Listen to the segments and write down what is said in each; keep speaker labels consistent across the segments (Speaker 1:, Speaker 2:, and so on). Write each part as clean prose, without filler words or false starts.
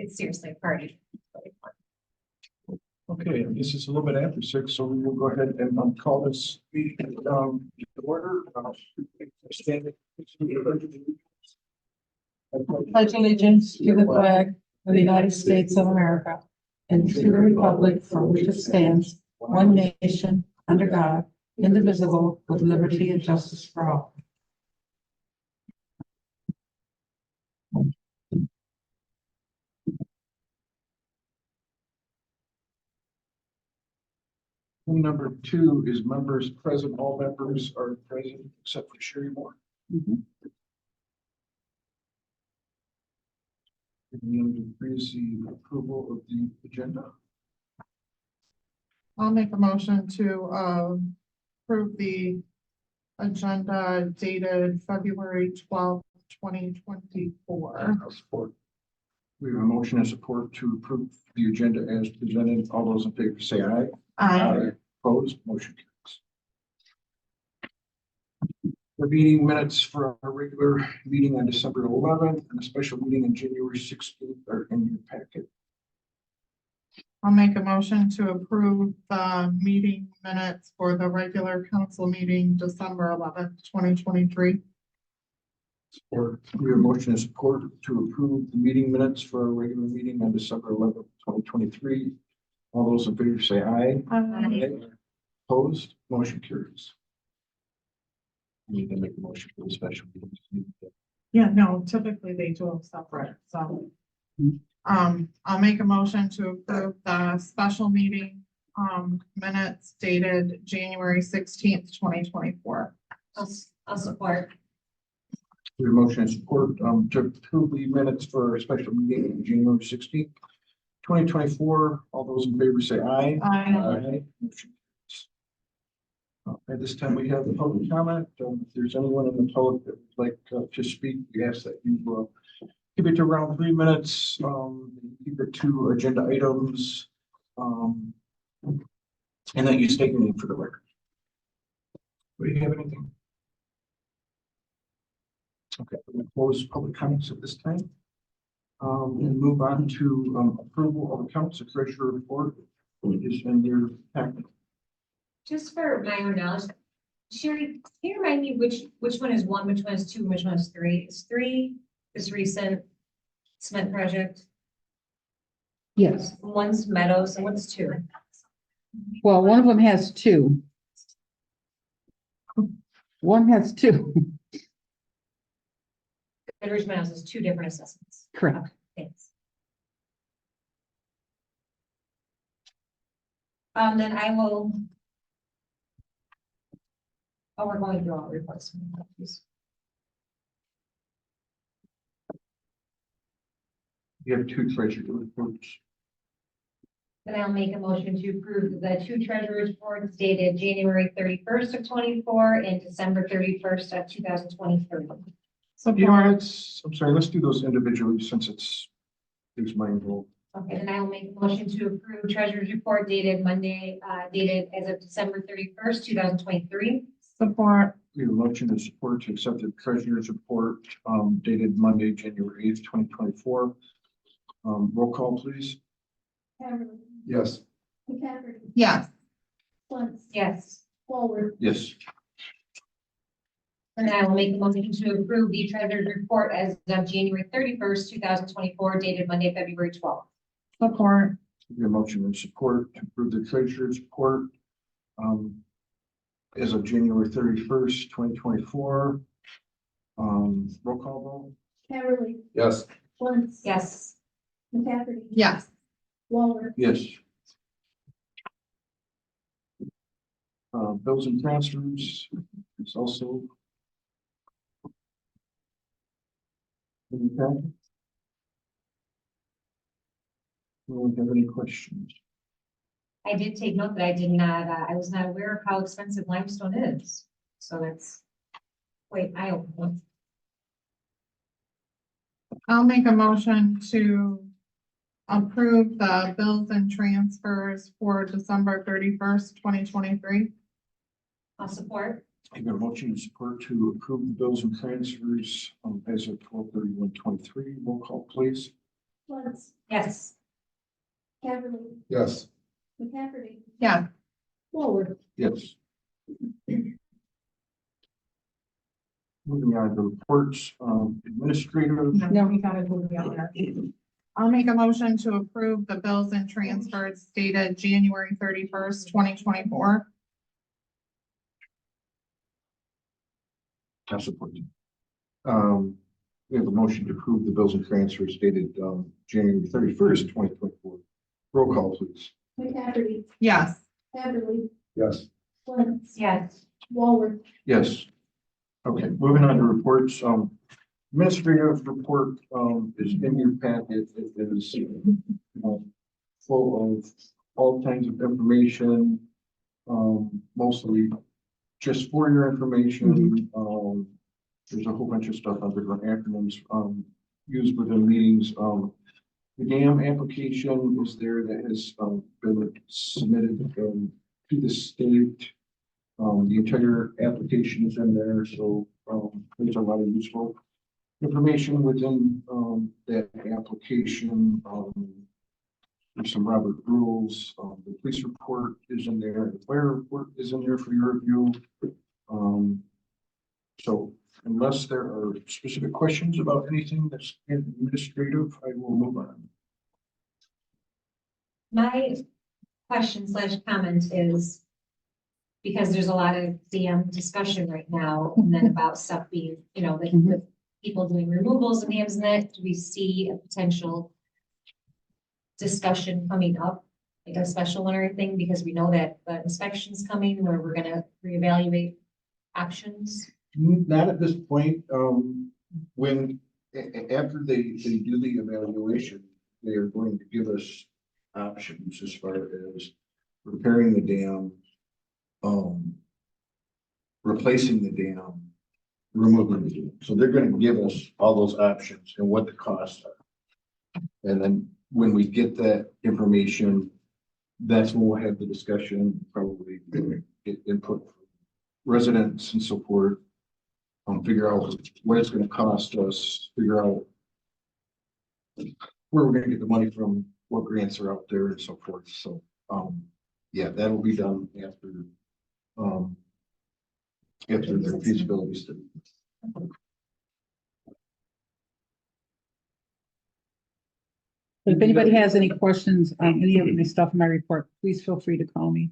Speaker 1: it's seriously a party. Really fun.
Speaker 2: Okay, this is a little bit after 6, so we will go ahead and call this meeting to order. Stand.
Speaker 3: Pledge allegiance to the flag of the United States of America and to the republic for which it stands, one nation, under God, indivisible, with liberty and justice for all.
Speaker 2: Number 2 is members present. All members are present except for Sherry Moore. Number 3 is the approval of the agenda.
Speaker 4: I'll make a motion to approve the agenda dated February 12th, 2024.
Speaker 2: I'll support. We have a motion and support to approve the agenda as presented. All those in favor say aye. Opposed, motion carries. The meeting minutes for our regular meeting on December 11th and a special meeting on January 16th are in your packet.
Speaker 4: I'll make a motion to approve the meeting minutes for the regular council meeting December 11th, 2023.
Speaker 2: Or we have a motion and support to approve the meeting minutes for our regular meeting on December 11th, 2023. All those in favor say aye. Opposed, motion carries. You need to make a motion for the special meeting.
Speaker 4: Yeah, no, typically they do them separate, so. I'll make a motion to approve the special meeting, minutes dated January 16th, 2024.
Speaker 1: I'll support.
Speaker 2: We have a motion and support to approve the minutes for our special meeting on January 16th, 2024. All those in favor say aye. Motion carries. At this time, we have the public comment. If there's anyone in the public that would like to speak, we ask that you keep it to around 3 minutes. Keep it to agenda items, and that you state your name for the record. Do you have anything? Okay, we'll close public comments at this time. And move on to approval of accounts. The treasurer report is in your packet.
Speaker 1: Just for my own knowledge, Sherry, can you remind me which one is 1, which one is 2, and which one is 3? Is 3 this recent cement project?
Speaker 3: Yes,
Speaker 1: One's Meadows, and what's 2?
Speaker 3: well, one of them has 2. One has 2,
Speaker 1: Goodrich Meadows is 2 different assessments.
Speaker 3: correct.
Speaker 1: Thanks. Then I will. Oh, we're going through all the reports.
Speaker 2: You have 2 treasurer reports.
Speaker 1: Then I'll make a motion to approve the 2 treasurer's reports dated January 31st of 24 and December 31st of 2023.
Speaker 2: You know, I'm sorry, let's do those individually since it's my involved.
Speaker 1: Okay, then I will make a motion to approve treasurer's report dated Monday, dated as of December 31st, 2023.
Speaker 4: Support.
Speaker 2: We have a motion and support to accept the treasurer's report dated Monday, January 8th, 2024. Roll call, please. Yes.
Speaker 4: Yes.
Speaker 1: Yes.
Speaker 2: Yes.
Speaker 1: And I will make a motion to approve the treasurer's report as of January 31st, 2024, dated Monday, February 12th.
Speaker 4: Support.
Speaker 2: We have a motion and support to approve the treasurer's report as of January 31st, 2024. Roll call vote. Yes.
Speaker 1: Yes.
Speaker 4: Yes.
Speaker 2: Yes. Bills and transfers is also in the packet. Anyone have any questions?
Speaker 1: I did take note that I did not, I was not aware of how expensive limestone is. So that's quite eye-opening.
Speaker 4: I'll make a motion to approve the bills and transfers for December 31st, 2023.
Speaker 1: I'll support.
Speaker 2: I have a motion and support to approve the bills and transfers as of 12/31/23. Roll call, please.
Speaker 5: Lentz,
Speaker 1: Yes.
Speaker 5: Caverly,
Speaker 2: Yes.
Speaker 5: McCafferty,
Speaker 4: Yeah,
Speaker 5: Forward.
Speaker 2: Yes. Moving on to reports, administrative.
Speaker 4: no, we gotta do the other. I'll make a motion to approve the bills and transfers dated January 31st, 2024.
Speaker 2: I support you. We have a motion to approve the bills and transfers dated, January 31st, 2024. Roll call, please.
Speaker 5: McCafferty,
Speaker 4: Yes,
Speaker 5: Caverly,
Speaker 2: Yes.
Speaker 5: Lentz,
Speaker 1: Yes.
Speaker 5: Walworth,
Speaker 2: Yes. Okay, moving on to reports, administrative report, is in your packet. It is, full of all kinds of information, mostly just for your information. There's a whole bunch of stuff on different acronyms, used within meetings. The dam application is there that has, been submitted, to the state. The entire application is in there, so, there's a lot of useful information within, that application. There's some Robert rules, the police report is in there, the fire report is in there for your review. So unless there are specific questions about anything that's administrative, I will move on.
Speaker 1: My question slash comment is, because there's a lot of dam discussion right now, and then about stuff being, like with people doing removals of dams and that, do we see a potential discussion coming up, like a special one or anything, because we know that the inspection's coming, where we're gonna reevaluate options?
Speaker 2: Not at this point, when, after they do the evaluation, they are going to give us options as far as repairing the dam, replacing the dam, removing the dam. So they're gonna give us all those options and what the costs are. And then when we get that information, that's when we'll have the discussion, probably get input from residents and so forth. Figure out what it's gonna cost us, figure out where we're gonna get the money from, what grants are out there and so forth. So, yeah, that'll be done after, after their feasibility study.
Speaker 3: If anybody has any questions on any of the stuff in my report, please feel free to call me.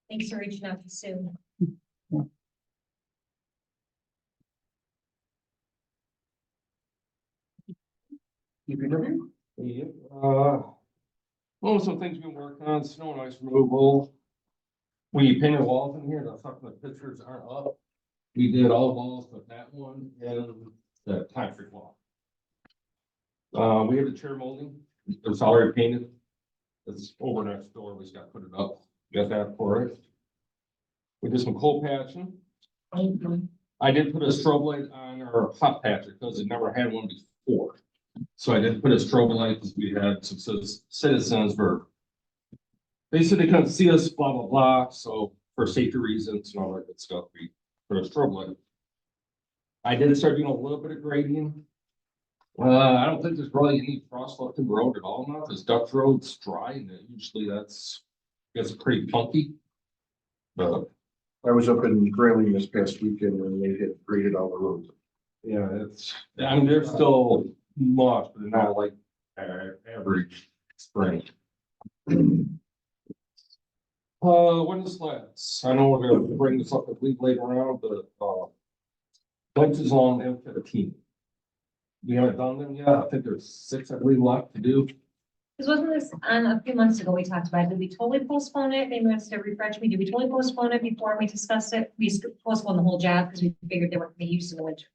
Speaker 1: Thanks for reaching out to Sue.
Speaker 2: DPW?
Speaker 6: Yep, well, some things we've been working on, snow and ice removal. We painted walls in here, the fucking pictures aren't up. We did all the walls but that one and the concrete wall. We have the chair molding, it's already painted. It's over next door, we just got to put it up, got that for it. We did some coal patching. I did put a strobe light on our hot patcher because it never had one before. So I did put a strobe light because we had some citizens were. They said they couldn't see us, blah, blah, blah. So for safety reasons and all that good stuff, we put a strobe light. I did start doing a little bit of grading. I don't think there's really any frost left in the road at all now, because Dutch Road's dry and usually gets pretty funky. But
Speaker 2: I was up in Grayling this past weekend and they had graded all the roads.
Speaker 6: yeah, I mean, they're still much, but they're not like average spring. Window slats. I know we're gonna bring this up, I believe, later on, but benches along M15. We haven't done them yet. I think there's 6, I believe, left to do.
Speaker 1: Because wasn't this on a few months ago, we talked about it, did we totally postpone it? Maybe wants to refresh me, did we totally postpone it before we discussed it? We postponed the whole job because we figured they weren't gonna be used in the winter.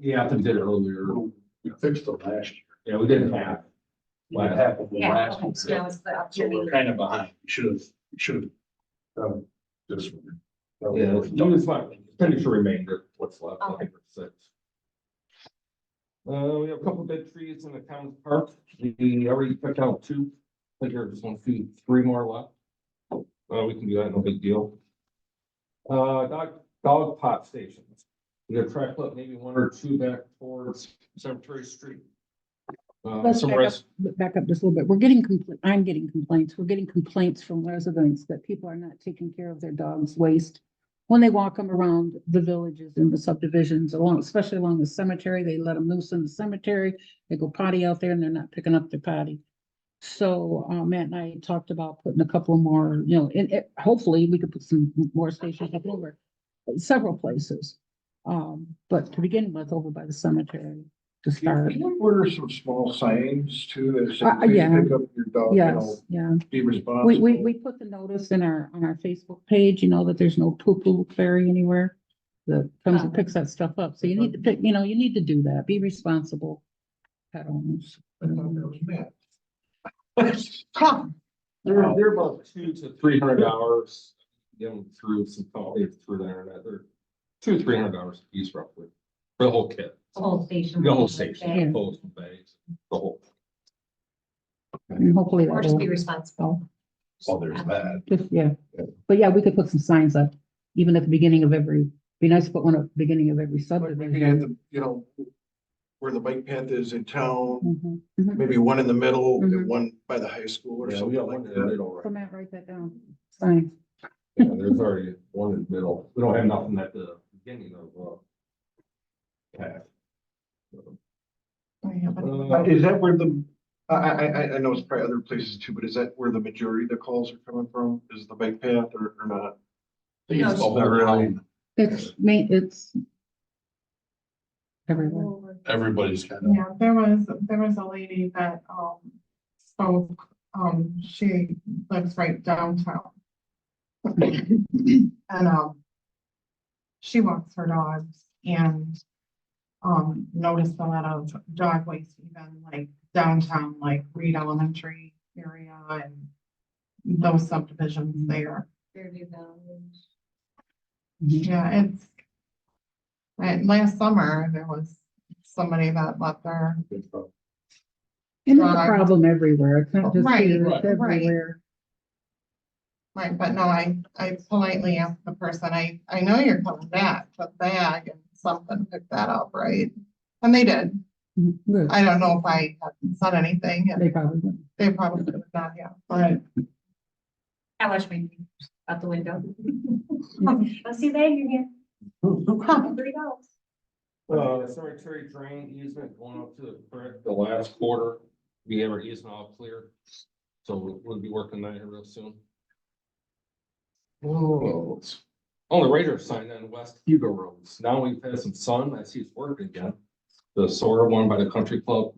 Speaker 6: Yeah, I think we did it earlier.
Speaker 2: We fixed it last year.
Speaker 6: Yeah, we did half.
Speaker 2: What happened
Speaker 1: Yeah,
Speaker 2: last
Speaker 1: okay, so now it's the
Speaker 2: So
Speaker 1: opportunity.
Speaker 2: we're kind of behind. We should have done this one.
Speaker 6: Yeah, it's fine. Finish the remainder, what's left, I think it's 6. We have a couple of big trees in the town park. We already picked out 2. I think there's 1, 2, 3 more left. We can do that, no big deal. Dog pot stations. We got track up maybe one or two back towards Cemetery Street.
Speaker 3: Let's
Speaker 6: Some
Speaker 3: back up,
Speaker 6: rest,
Speaker 3: back up just a little bit. I'm getting complaints. We're getting complaints from residents that people are not taking care of their dogs' waste. When they walk them around the villages and the subdivisions along, especially along the cemetery, they let them loose in the cemetery. They go potty out there and they're not picking up their potty. So, Matt and I talked about putting a couple more, hopefully we could put some more stations up over several places. But to begin with, over by the cemetery to start.
Speaker 2: Can you order some small signs too that say, please
Speaker 3: Yeah.
Speaker 2: pick up your dog, you know,
Speaker 3: Yes, yeah.
Speaker 2: be responsible?
Speaker 3: We put the notice on our Facebook page, that there's no poo-poo fairy anywhere that comes and picks that stuff up. So you need to pick, you need to do that. Be responsible pet owners.
Speaker 2: I thought that was Matt.
Speaker 6: they're about $200 to $300. Get them through some company through the internet. They're $200 to $300 a piece roughly for the whole kit.
Speaker 1: The whole station.
Speaker 6: The whole station,
Speaker 3: Yeah.
Speaker 6: post and bags, the whole.
Speaker 3: And hopefully
Speaker 1: Or
Speaker 3: that
Speaker 1: just be
Speaker 3: will,
Speaker 1: responsible.
Speaker 7: Oh, there's that.
Speaker 3: just, yeah. But yeah, we could put some signs up, even at the beginning of be nice to put one at the beginning of every
Speaker 2: But maybe at
Speaker 3: subdivision.
Speaker 2: the, where the bike path is in town,
Speaker 3: Mhm, mhm.
Speaker 2: maybe one in the middle and
Speaker 3: Mhm.
Speaker 2: one by the high school or
Speaker 6: Yeah, we
Speaker 2: something
Speaker 6: got
Speaker 2: like
Speaker 6: one in the
Speaker 2: that.
Speaker 6: middle,
Speaker 3: So
Speaker 6: right?
Speaker 3: Matt, write that down. Sign.
Speaker 6: Yeah, there's already one in the middle. We don't have nothing at the beginning of, path.
Speaker 2: Is that where I know it's probably other places too, but is that where the majority of the calls are coming from? Is the bike path or not?
Speaker 7: I think it's the whole
Speaker 2: Not really.
Speaker 7: town.
Speaker 3: It's everywhere.
Speaker 7: Everybody's kind of,
Speaker 4: Yeah, there was a lady that, spoke, she lives right downtown. And, she walks her dogs and, noticed a lot of dog waste, even like downtown, like Reed Elementary area and those subdivisions there.
Speaker 1: Fairview Valley.
Speaker 4: Yeah, last summer, there was somebody that let their,
Speaker 3: And it's a
Speaker 4: Dog.
Speaker 3: problem everywhere. It's not just
Speaker 4: Right,
Speaker 3: here,
Speaker 7: right,
Speaker 3: it's everywhere.
Speaker 4: right, but no, I politely asked the person, I know you're coming back, but bag and something, pick that up, right? And they did.
Speaker 3: Mhm, good.
Speaker 4: I don't know if I hadn't said anything, and
Speaker 3: They probably would.
Speaker 4: they probably could have done, yeah, but
Speaker 1: I watch my neighbors out the window. I'll see that you here. $3.
Speaker 6: Cemetery drain easement going up to the creek, the last quarter. We have our easement all clear. So we'll be working that here real soon. Oh, on the radar sign on West Hugo Roads. Now we've had some sun. I see it's working again. The solar one by the country club.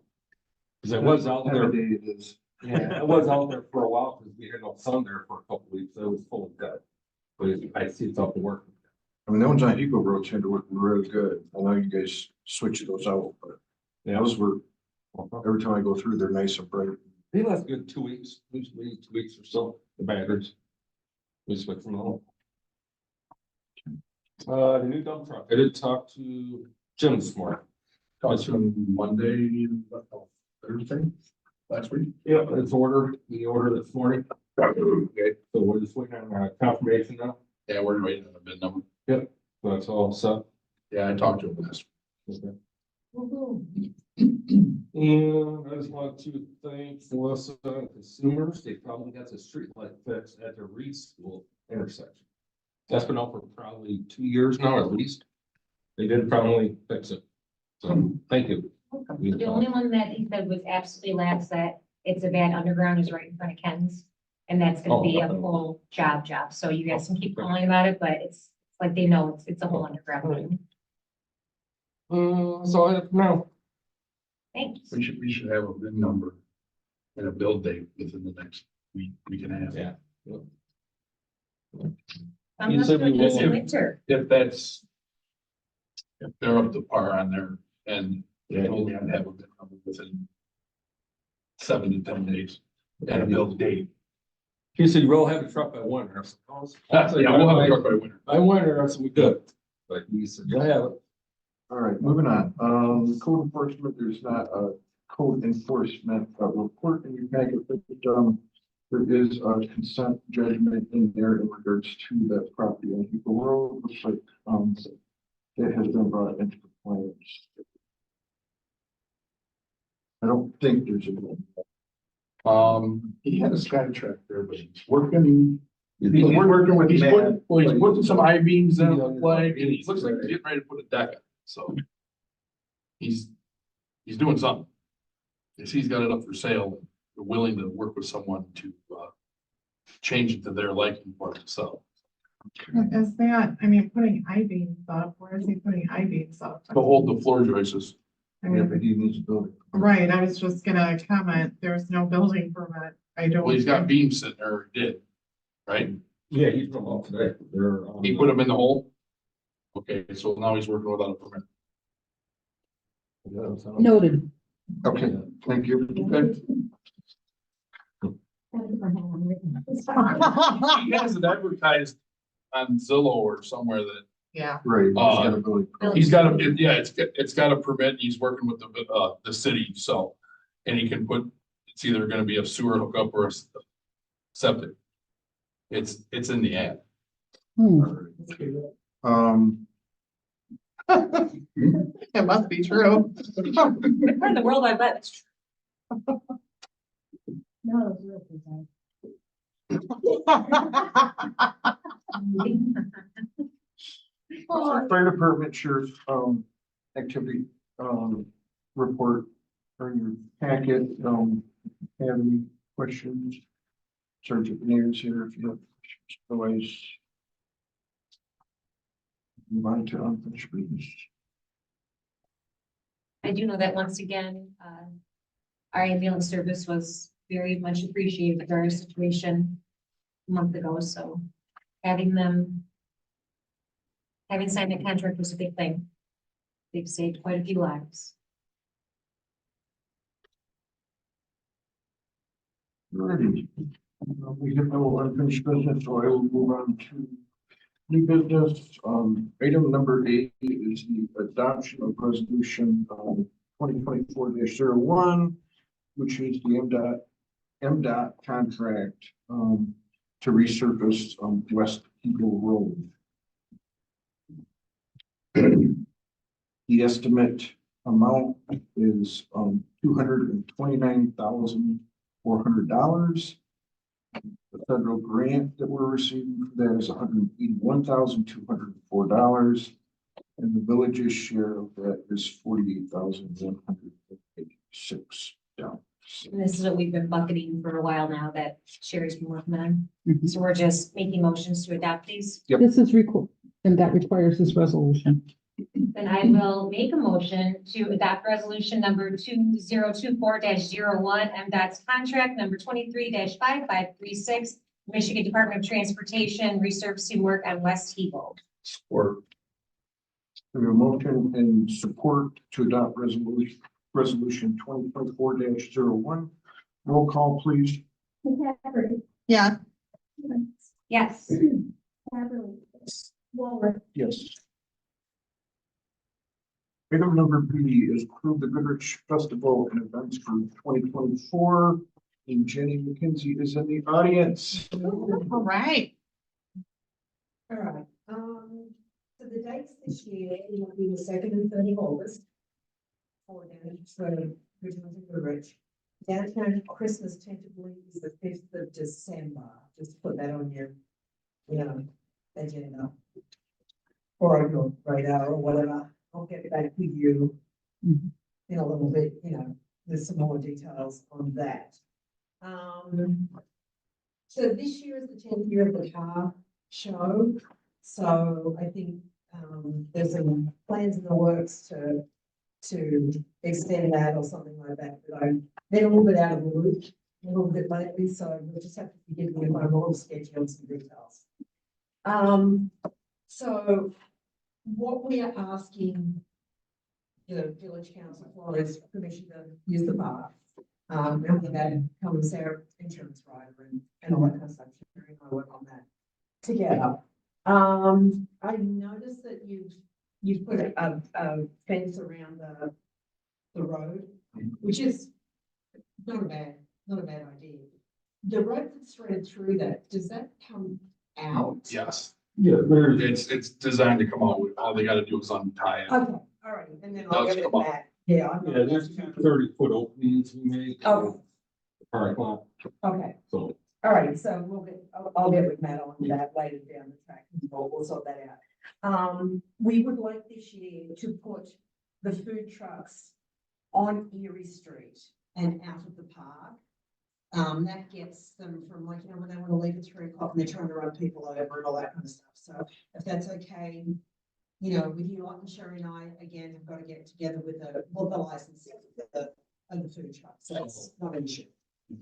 Speaker 6: Cause it was out there.
Speaker 2: Every day it is.
Speaker 6: Yeah, it was out there for a while because we had no sun there for a couple weeks. It was full of dead. But I see it's up to work.
Speaker 2: I mean, the ones on Eagle Road seem to work really good. I know you guys switched those out, but
Speaker 6: Yeah,
Speaker 2: those were, every time I go through, they're nice and bright.
Speaker 6: they last good 2 weeks, usually 2 weeks or so, the batteries. We switch them all. The new dump truck, I did talk to Jim this morning.
Speaker 7: talked to him Monday, Thursday, last week.
Speaker 6: Yeah, it's ordered, we ordered this morning. Okay, so we're just waiting on confirmation now,
Speaker 7: Yeah, we're waiting on the bid number.
Speaker 6: so that's all set.
Speaker 7: Yeah, I talked to him last.
Speaker 6: Okay. And I just want to thank Melissa and Consumers, they probably got the street light fixed at the Reed School intersection. That's been out for probably 2 years now, at least. They did finally fix it. So, thank you.
Speaker 1: The only one that he said was absolutely last that it's a bad underground is right in front of Ken's. And that's gonna be a full job. So you guys can keep calling about it, but it's like they know it's a whole underground.
Speaker 6: So I have now.
Speaker 1: Thanks.
Speaker 7: We should have a bid number and a build date within the next week, week and a half.
Speaker 6: Yeah.
Speaker 1: I'm
Speaker 6: You
Speaker 1: not
Speaker 6: said we
Speaker 1: doing this in
Speaker 6: will-
Speaker 1: winter.
Speaker 7: If they're up to par on there and they only have to have a bid number within 7 to 10 days and a build date.
Speaker 6: He said you will have a truck by winter. I said,
Speaker 7: Yeah, we'll have a truck by winter.
Speaker 6: By winter, I said we good. But he said, you'll have it.
Speaker 2: All right, moving on. Code enforcement, there's not a code enforcement report in your packet, but there is a consent judgment in there in regards to that property on Eagle Road. Looks like, that has been brought into compliance. I don't think there's a.
Speaker 7: He had a Skytrack there, but he's working.
Speaker 2: He's working with
Speaker 7: He's
Speaker 2: Matt.
Speaker 7: putting, well, he's putting some I-beams in
Speaker 6: Yeah.
Speaker 7: the flag, and he looks like he's getting ready to put a deck on, so. He's doing something. Yes, he's got it up for sale, they're willing to work with someone to, change it to their liking for it, so.
Speaker 4: Is that, I mean, putting I-beams up, where is he putting I-beams up?
Speaker 7: To hold the floor joists.
Speaker 4: I
Speaker 2: Yeah,
Speaker 4: mean,
Speaker 2: but he needs a building.
Speaker 4: right, I was just gonna comment, there's no building permit, I don't.
Speaker 7: Well, he's got beams sitting there, or did, right?
Speaker 6: Yeah, he's from up today. They're.
Speaker 7: He put them in the hole? Okay, so now he's working without a permit.
Speaker 3: Noted.
Speaker 2: Okay, thank you.
Speaker 7: Okay. He has it advertised on Zillow or somewhere that
Speaker 4: Yeah,
Speaker 2: Right. he's got a building.
Speaker 7: he's got a, yeah, it's got a permit, and he's working with the city, so. And he can put, it's either gonna be a sewer hookup or a septic. It's in the ad.
Speaker 2: Um,
Speaker 4: it must be true.
Speaker 1: In the World Wide Web, it's true.
Speaker 5: No, it's real design.
Speaker 2: fire department sheriff's, activity, report or your packet, have any questions? Sergeant Beniers here if you have questions, otherwise. Move on to unfinished business.
Speaker 1: I do know that once again, our ambulance service was very much appreciated with our situation a month ago, so having signed the contract was a big thing. They've saved quite a few lives.
Speaker 2: Alrighty. We have no unfinished business, so I will move on to new business. Item number 8 is the adoption of resolution 2024-01, which is the MDOT contract to resurface West Eagle Road. The estimate amount is $229,400. The federal grant that we're receiving for that is $181,204. And the village's share of that is $48,186.
Speaker 1: And this is what we've been bucketing for a while now that Sherry's been working on.
Speaker 3: Mhm.
Speaker 1: So we're just making motions to adopt these.
Speaker 2: Yep.
Speaker 3: This is and that requires this resolution.
Speaker 1: Then I will make a motion to adopt resolution number 2024-01, MDOT's contract number 23-5536, Michigan Department of Transportation resurfacing work on West Eagle.
Speaker 7: Or
Speaker 2: We have a motion and support to adopt resolution 2024-01. Roll call, please.
Speaker 5: McCaffrey.
Speaker 4: Yeah,
Speaker 1: Yes.
Speaker 5: Haverly. Walworth.
Speaker 2: Yes. Item number B is approve the Goodrich Festival and events for 2024. And Jenny McKenzie is in the audience.
Speaker 4: all right.
Speaker 8: All right, so the dates this year will be the 2nd and 3rd of August. For Richmond and Goodrich. Downtown Christmas tentatively is the 5th of December, just put that on your, agenda. Or on your radar or whatever, I'll get back with you.
Speaker 3: Mhm.
Speaker 8: In a little bit, there's some more details on that. So this year is the 10th year of the car show, so I think, there's some plans in the works to extend that or something like that, but I've been a little bit out of the loop a little bit lately, so we'll just have to forgive me if I'm a little sketchy on some details. So what we are asking the village council for is permission to use the park. And with that comes our insurance rider and all that kind of stuff. Sherry and I work on that together. I noticed that you've put a fence around the road, which is not a bad idea. The road that's threaded through that, does that come out?
Speaker 7: yes,
Speaker 6: Yeah,
Speaker 7: It's designed to come out with, all they gotta do is untie it.
Speaker 8: Okay, all right, and then I'll
Speaker 7: Does
Speaker 8: give it
Speaker 7: come up.
Speaker 8: back. Yeah.
Speaker 6: there's 30-foot openings we make.
Speaker 8: Okay.
Speaker 6: The parking lot,
Speaker 8: Okay,
Speaker 6: so.
Speaker 8: all right, so I'll get with Matt on that later down the track, and we'll sort that out. We would like this year to put the food trucks on Erie Street and out of the park. That gets them from like, when they want to leave at 3 o'clock and they're trying to run people over and all that kind of stuff. So if that's okay, with you, like Sherry and I, again, have got to get together with the licensing of the food trucks. So that's not an issue.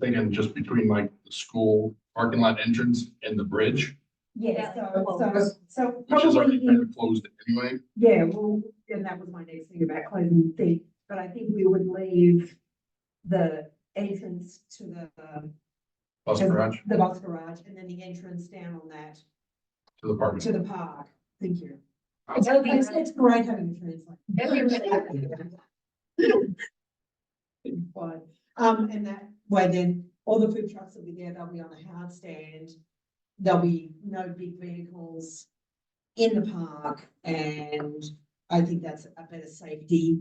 Speaker 7: Thinking just between like the school parking lot entrance and the bridge,
Speaker 8: Yeah,
Speaker 1: Yeah.
Speaker 8: so
Speaker 7: which is already
Speaker 8: probably,
Speaker 7: kind of closed anyway.
Speaker 8: yeah, well, and that was my next thing about closing the thing, but I think we would leave the entrance to
Speaker 7: Bus garage
Speaker 8: the bus garage, and then the entrance down on that,
Speaker 7: to the parking.
Speaker 8: to the park. Thank you.
Speaker 1: It'll be-
Speaker 8: It's great having a translator.
Speaker 1: It'll be-
Speaker 8: But, and that way then, all the food trucks will be there, they'll be on a hard stand. There'll be no big vehicles in the park, and I think that's a better safety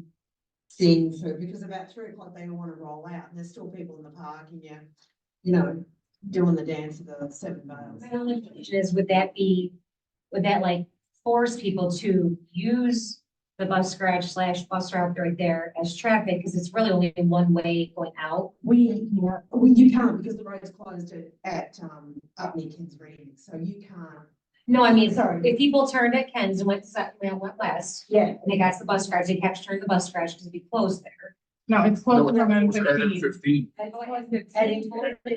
Speaker 8: thing for, because about 3 o'clock, they all want to roll out, and there's still people in the park, and doing the dance of the 7 miles.
Speaker 1: My only question is, would that like force people to use the bus garage / bus route right there as traffic? Because it's really only one way going out.
Speaker 8: You can't, because the road's closed at up near Kings Reading, so you can't.
Speaker 1: No, I mean,
Speaker 8: Sorry.
Speaker 1: if people turned at Ken's and went west,
Speaker 8: Yeah.
Speaker 1: and they got to the bus garage, they have to turn the bus garage because it'd be closed there.
Speaker 4: No, it's
Speaker 7: No,
Speaker 4: closed from
Speaker 7: it's at
Speaker 4: 15.
Speaker 7: 15.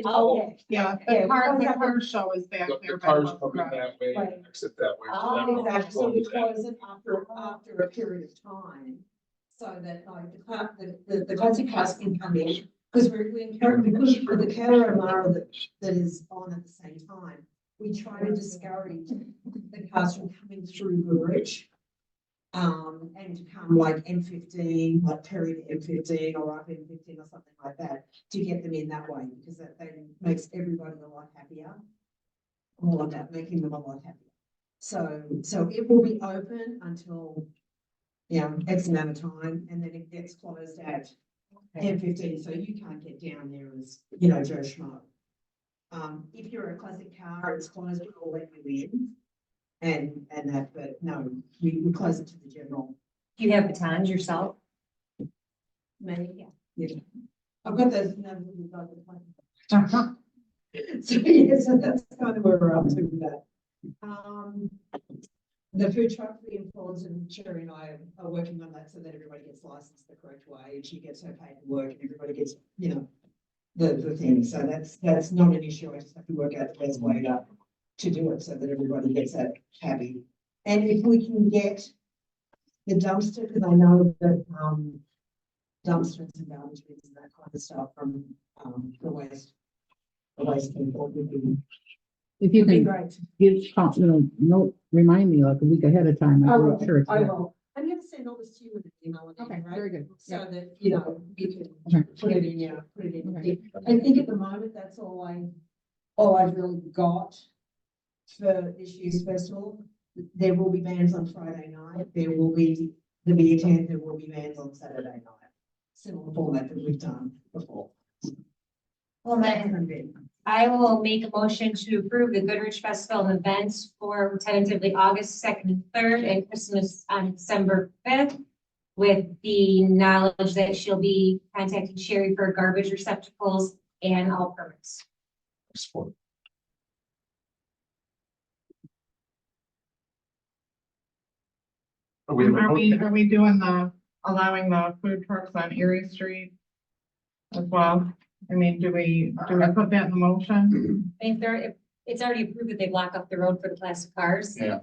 Speaker 1: Oh,
Speaker 4: Yeah,
Speaker 8: Yeah,
Speaker 4: the car,
Speaker 8: we
Speaker 4: the
Speaker 8: have-
Speaker 4: car show is back
Speaker 7: The
Speaker 4: there.
Speaker 7: the
Speaker 4: by the
Speaker 7: cars
Speaker 4: bus
Speaker 7: coming
Speaker 4: garage.
Speaker 7: that way,
Speaker 8: Right.
Speaker 7: exit that way. so that
Speaker 1: Oh,
Speaker 7: would
Speaker 8: Exactly, so we
Speaker 7: close that.
Speaker 8: close it after a period of time, so that like the classic cars can come in, because we encourage, because with the Cairo Mara that is on at the same time, we try to discourage the cars from coming through Goodrich. And to come like M15, like Perry to M15 or up M15 or something like that, to get them in that way, because that then makes everybody a lot happier. All of that, making them a lot happier. So it will be open until, X amount of time, and then it gets closed at M15, so you can't get down there as, Joe Schmo. If you're a classic car, it's closed, we'll let you in. And that, but no, we close it to the general.
Speaker 1: Do you have batons yourself?
Speaker 8: Maybe, yeah. I've got those. So, yeah, so that's kind of where we're up to with that. The food truck being Florence and Sherry and I are working on that so that everybody gets licensed the correct way and she gets her paperwork and everybody gets, the thing. So that's not an issue. I just have to work out the best way to do it so that everybody gets that happy. And if we can get the dumpster, because I know that, dumpsters and garbage bins and that kind of stuff from, the waste people would be.
Speaker 3: If you
Speaker 8: Would be
Speaker 3: can
Speaker 8: great.
Speaker 3: note, remind me like a week ahead of time.
Speaker 8: I
Speaker 3: I'll
Speaker 8: will,
Speaker 3: make sure it's
Speaker 8: I
Speaker 3: there.
Speaker 8: will. I'm gonna send all this to you in an email.
Speaker 3: Okay,
Speaker 8: right?
Speaker 3: very good.
Speaker 8: So
Speaker 3: Yep.
Speaker 8: that, you can
Speaker 3: Okay.
Speaker 8: put it in, put it in.
Speaker 3: Okay.
Speaker 8: I think at the moment, that's all I've really got for this year's festival. There will be bands on Friday night. There will be the beer tent. There will be bands on Saturday night. Similar format that we've done before.
Speaker 1: Well, then, I will make a motion to approve the Goodrich Festival and events for tentatively August 2nd and 3rd and Christmas on December 5th. With the knowledge that she'll be contacting Sherry for garbage receptacles and all permits.
Speaker 7: Support.
Speaker 4: Are we doing allowing the food trucks on Erie Street as well? I mean, do we put that in the motion?
Speaker 1: If it's already approved that they block up the road for the plastic cars.
Speaker 7: Yeah.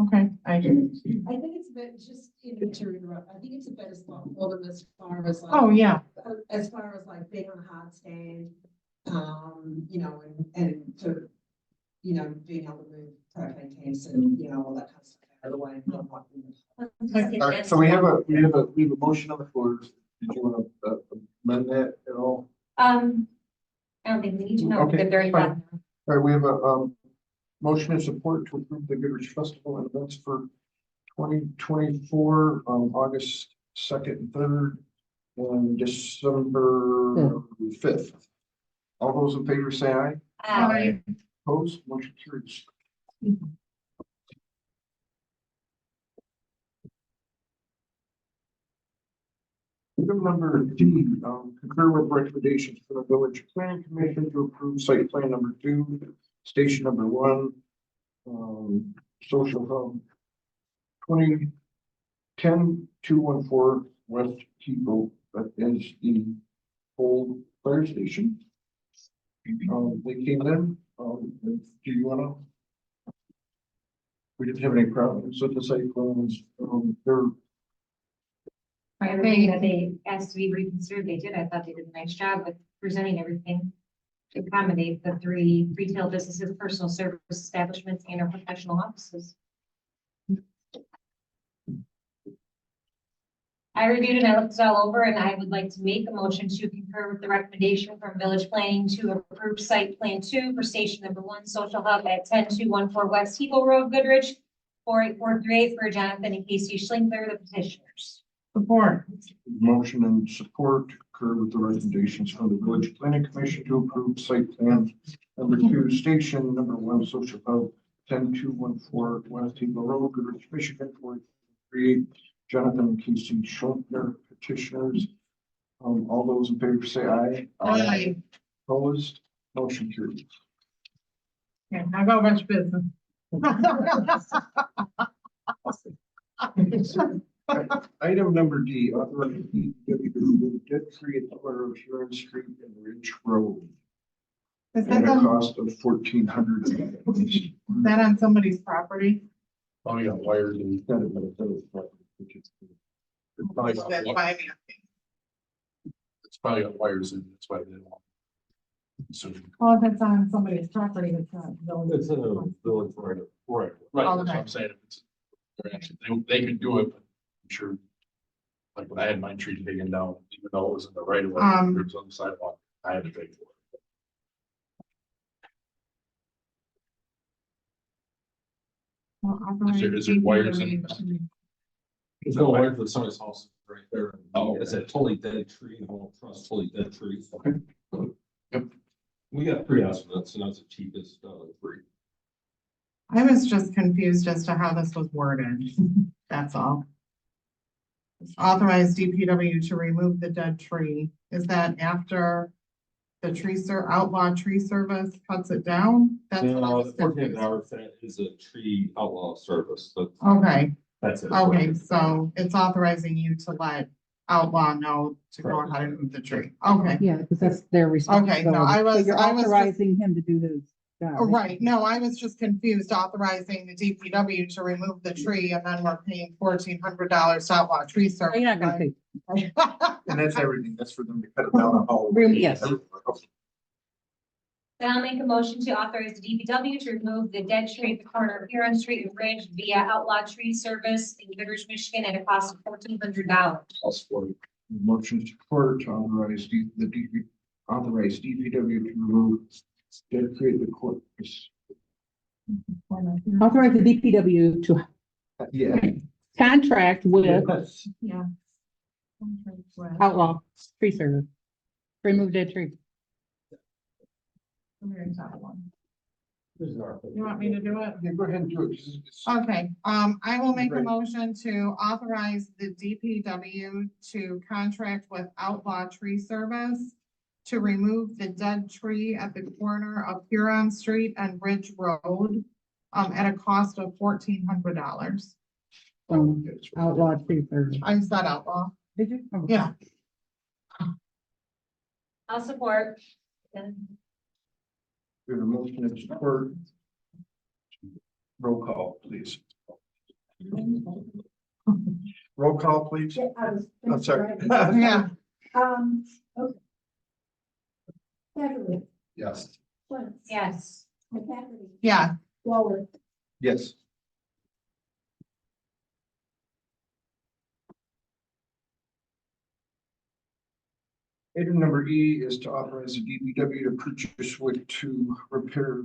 Speaker 4: Okay,
Speaker 8: I think it's a bit, just to interrupt, I think it's a better spot for them as far as like.
Speaker 4: oh, yeah,
Speaker 8: As far as like being on a hard stand, and to, being able to move propane tanks and, all that kind of stuff out of the way.
Speaker 2: All right, so we have a motion on the floor. Did you want to amend that at all?
Speaker 1: I don't think we need to know.
Speaker 2: Okay,
Speaker 1: They're very
Speaker 2: fine.
Speaker 1: loud.
Speaker 2: All right, we have a Motion and support to approve the Goodrich Festival and events for 2024, August 2nd and 3rd, and December 5th. All those in favor say aye.
Speaker 4: Aye.
Speaker 2: Opposed, motion carries. Item number D, concur with recommendations for the village planning commission to approve site plan number 2, station number 1, social hub 2010-214 West Keeble, that is the old fire station. They came in, do you wanna? We didn't have any problems with the site plans, they're
Speaker 1: Everything that they asked to be reconsidered, they did. I thought they did a nice job with presenting everything to accommodate the 3 retail businesses, personal service establishments, and our professional offices. I reviewed it, I looked it all over, and I would like to make a motion to concur with the recommendation from Village Planning to approve site plan 2 for station number 1, social hub at 10214 West Eagle Road, Goodrich, 48438 for Jonathan and Casey Schlinkler, the petitioners.
Speaker 4: Support.
Speaker 2: motion and support to concur with the recommendations from the village planning commission to approve site plan number 2, station number 1, social hub 10214 West Eagle Road, Goodrich, Michigan, 438 Jonathan and Casey Schultner, petitioners. All those in favor say aye.
Speaker 4: Aye.
Speaker 2: Opposed, motion carries.
Speaker 4: Okay, now go about your business.
Speaker 2: Item number D, authorize DPW to remove dead tree at the corner of Huron Street and Ridge Road
Speaker 4: Is
Speaker 2: at
Speaker 4: that
Speaker 2: a
Speaker 4: on,
Speaker 2: cost of $1,400.
Speaker 4: that on somebody's property?
Speaker 7: Oh, yeah, wires and. It's probably got
Speaker 4: That's
Speaker 7: wi-
Speaker 4: why I'm asking.
Speaker 7: it's probably got wires in, it, that's why they didn't want. So,
Speaker 4: Well, if it's on somebody's property, it's not.
Speaker 6: It's in a village right.
Speaker 7: right, that's what
Speaker 4: Okay.
Speaker 7: I'm saying, if it's, they're actually, they could do it, but I'm sure. Like when I had my tree taken down, even though it was in the right of way, it was on the sidewalk, I had to pay for it.
Speaker 4: Well,
Speaker 7: Is there wires in?
Speaker 6: There's no wire for somebody's house right there.
Speaker 7: Oh,
Speaker 6: It's a totally dead tree, the whole trust totally dead tree.
Speaker 7: Yep.
Speaker 6: We got 3 estimates, and that's the cheapest, 3.
Speaker 4: I was just confused as to how this was worded, that's all. Authorize DPW to remove the dead tree, is that after the outlaw tree service cuts it down? That's what I
Speaker 6: No,
Speaker 4: was
Speaker 6: the 14
Speaker 4: confused.
Speaker 6: hour that is a tree outlaw service, but
Speaker 4: Okay,
Speaker 6: that's it.
Speaker 4: okay, so it's authorizing you to let outlaw know to go
Speaker 6: Correct.
Speaker 4: ahead and move the tree, okay.
Speaker 3: Yeah, because that's their responsibility.
Speaker 4: I was-
Speaker 3: So you're
Speaker 4: I was just-
Speaker 3: authorizing him to do his job.
Speaker 4: Right, no, I was just confused authorizing the DPW to remove the tree and then we're paying $1,400 to outlaw tree
Speaker 3: So
Speaker 4: service.
Speaker 3: you're not gonna pay.
Speaker 2: And that's everything. That's for them to cut it down on all.
Speaker 3: Yes.
Speaker 1: Then I'll make a motion to authorize the DPW to remove the dead tree at the corner of Huron Street and Ridge via outlaw tree service in Goodrich, Michigan at a cost of $1,400.
Speaker 7: I'll support it.
Speaker 2: Motion support to authorize authorize DPW to remove dead tree at the court.
Speaker 3: Authorize the DPW to
Speaker 2: Yeah.
Speaker 3: contract with
Speaker 2: Yes.
Speaker 4: Yeah.
Speaker 3: outlaw tree service. Remove dead tree.
Speaker 4: You want me to do it?
Speaker 2: Yeah, go ahead and do it.
Speaker 4: Okay, I will make a
Speaker 2: Right.
Speaker 4: motion to authorize the DPW to contract with Outlaw Tree Service to remove the dead tree at the corner of Huron Street and Ridge Road, at a cost of $1,400.
Speaker 3: Outlaw tree service.
Speaker 4: I said outlaw,
Speaker 3: Did you? Oh.
Speaker 4: yeah.
Speaker 1: I'll support.
Speaker 2: We have a motion and support. Roll call, please. Roll call, please.
Speaker 5: Yeah, I was.
Speaker 2: I'm sorry.
Speaker 4: Yeah,
Speaker 5: Okay. Beverly,
Speaker 7: Yes.
Speaker 5: Swins.
Speaker 1: Yes.
Speaker 5: McCafferty,
Speaker 4: yeah,
Speaker 5: Waller,
Speaker 2: Yes. Item number E is to authorize the DPW to purchase wood to repair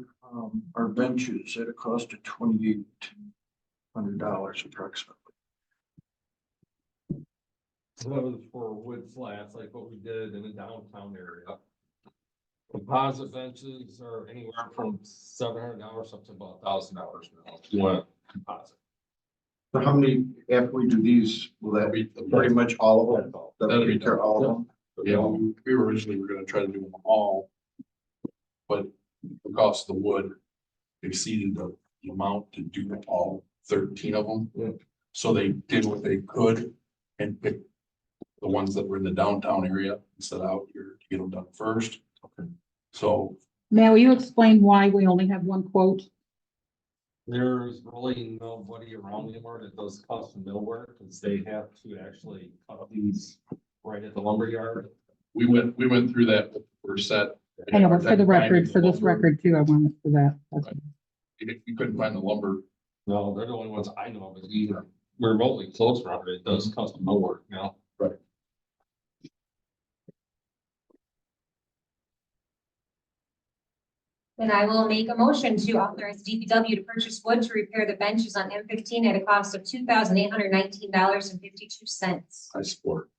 Speaker 2: Our benches at a cost of $2,800 approximately.
Speaker 6: So that was for wood slats, like what we did in the downtown area. Composite benches are anywhere from $700 up to about $1,000 now, if you want composite.
Speaker 2: So how many, after we do these, will that be pretty much all of them?
Speaker 7: That'll be
Speaker 2: Take care of all of them?
Speaker 7: Yeah, we were originally gonna try to do them all. But the cost of the wood exceeded the amount to do all 13 of them.
Speaker 6: Yeah.
Speaker 7: So they did what they could and picked the ones that were in the downtown area and set out here to get them done first.
Speaker 6: Okay.
Speaker 7: So
Speaker 3: May, will you explain why we only have one quote?
Speaker 6: There's really nobody around anymore that does custom millwork, because they have to actually cut these right at the lumber yard.
Speaker 7: we went through that with the first set.
Speaker 3: I know, but for the record, for this record too, I wanted for that.
Speaker 7: You couldn't find the lumber.
Speaker 6: No, they're the only ones I know of, is either remotely close around it, does custom millwork now.
Speaker 1: Then I will make a motion to authorize DPW to purchase wood to repair the benches on M15 at a cost of $2,819.52.
Speaker 7: I support.